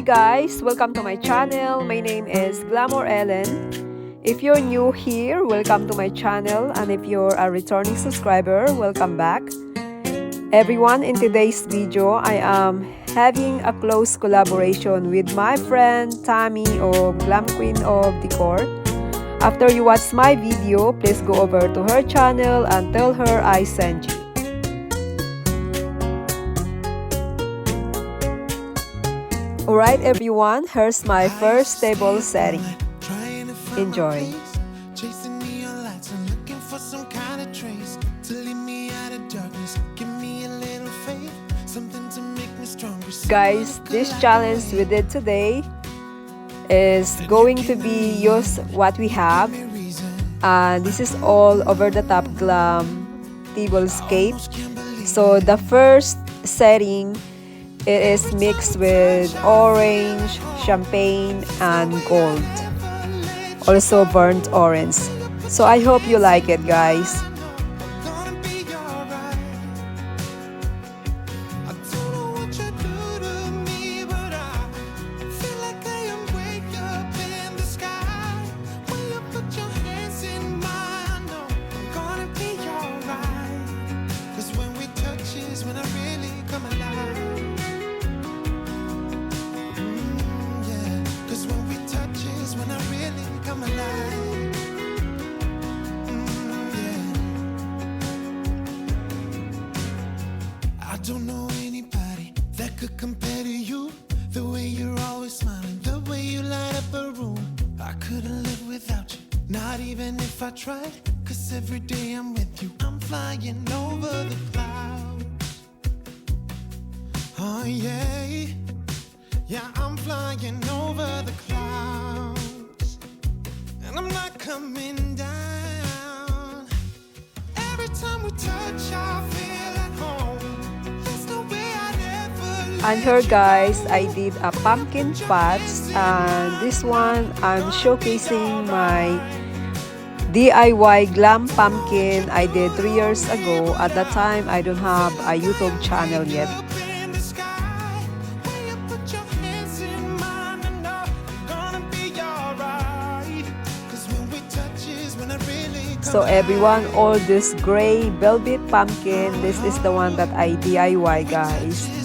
Hi guys! Welcome to my channel. My name is Glamour Ellen. If you're new here, welcome to my channel, and if you're a returning subscriber, welcome back. Everyone, in today's video, I am having a close collaboration with my friend Tammy of Glam Queen of Decor. After you watch my video, please go over to her channel and tell her I sent you. Alright everyone, here's my first table setting. Enjoy. Guys, this challenge we did today is going to be use what we have, and this is all over the top Glam Tablescape. So the first setting, it is mixed with orange, champagne, and gold. Also burnt orange. So I hope you like it, guys. Don't know anybody that could compare to you. The way you're always smiling, the way you light up a room. I couldn't live without you, not even if I tried. Cause every day I'm with you, I'm flying over the clouds. Oh yeah, yeah, I'm flying over the clouds. And I'm not coming down. Every time we touch, I feel at home. And here guys, I did a pumpkin patch, and this one I'm showcasing my DIY glam pumpkin I did 3 years ago. At that time, I don't have a YouTube channel yet. So everyone, all this gray velvet pumpkin, this is the one that I DIY, guys.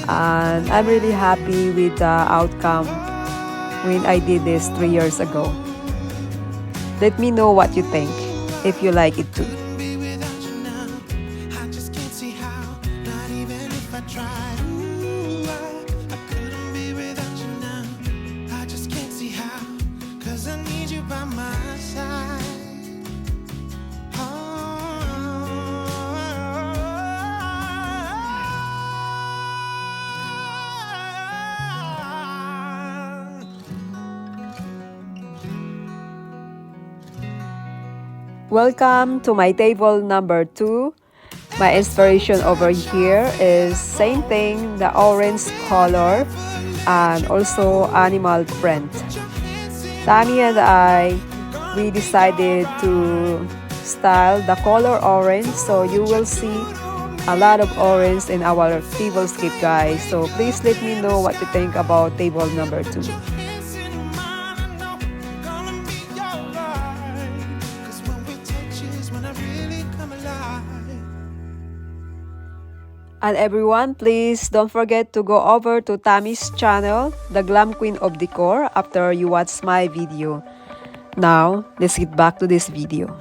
And I'm really happy with the outcome when I did this 3 years ago. Let me know what you think, if you like it too. Welcome to my table number 2. My inspiration over here is same thing, the orange color and also animal print. Tammy and I, we decided to style the color orange, so you will see a lot of orange in our tablescape, guys. So please let me know what you think about table number 2. And everyone, please don't forget to go over to Tammy's channel, the Glam Queen of Decor, after you watch my video. Now, let's get back to this video.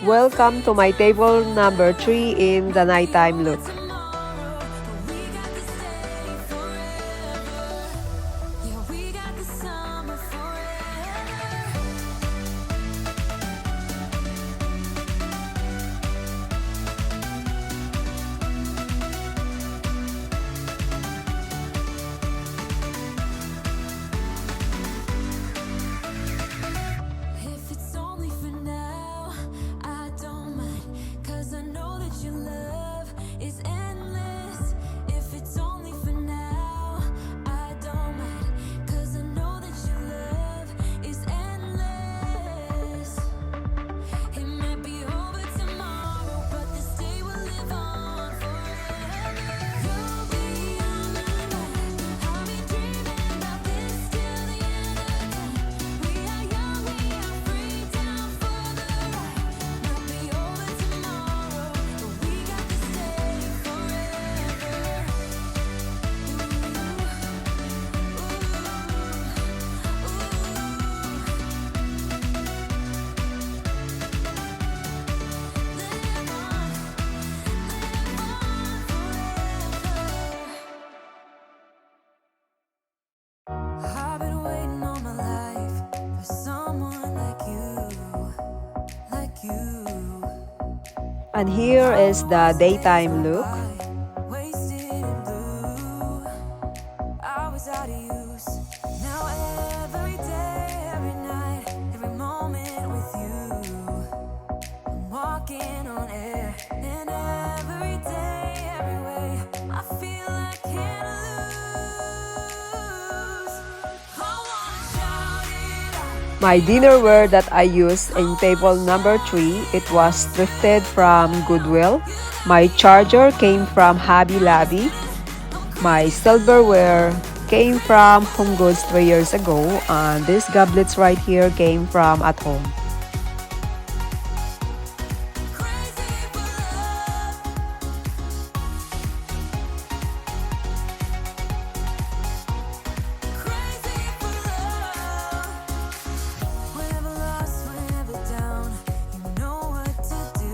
Welcome to my table number 3 in the nighttime look. I've been waiting all my life for someone like you. And here is the daytime look. Wasted in blue, I was out of use. Now every day, every night, every moment with you, I'm walking on air. And every day, every way, I feel I can't lose. I wanna shout it out. My dinnerware that I used in table number 3, it was thrifted from Goodwill. My charger came from Hobby Lobby. My silverware came from Home Goods 3 years ago, and these goblets right here came from at home. Whenever lost, whenever down, you know what to do.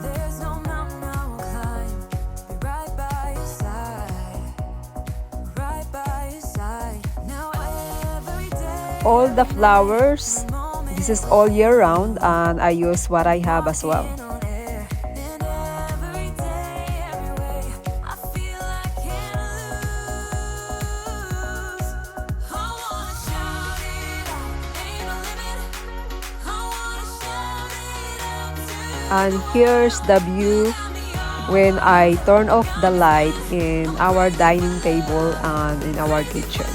There's no mountain I won't climb to be right by your side, right by your side. Now every day, All the flowers, this is all year round, and I use what I have as well. on air. And every day, every way, I feel I can't lose. I wanna shout it out, ain't no limit. I wanna shout it out to And here's the view when I turn off the light in our dining table and in our kitchen.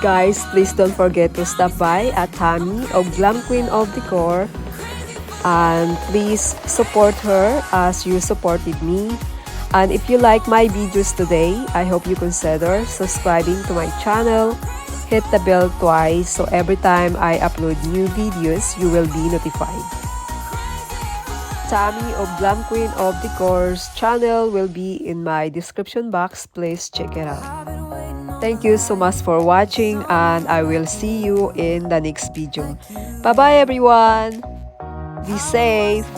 Guys, please don't forget to stop by at Tammy of Glam Queen of Decor, and please support her as you supported me. And if you like my videos today, I hope you consider subscribing to my channel. Hit the bell twice so every time I upload new videos, you will be notified. Tammy of Glam Queen of Decor's channel will be in my description box. Please check it out. Thank you so much for watching, and I will see you in the next video. Bye-bye everyone! Be safe!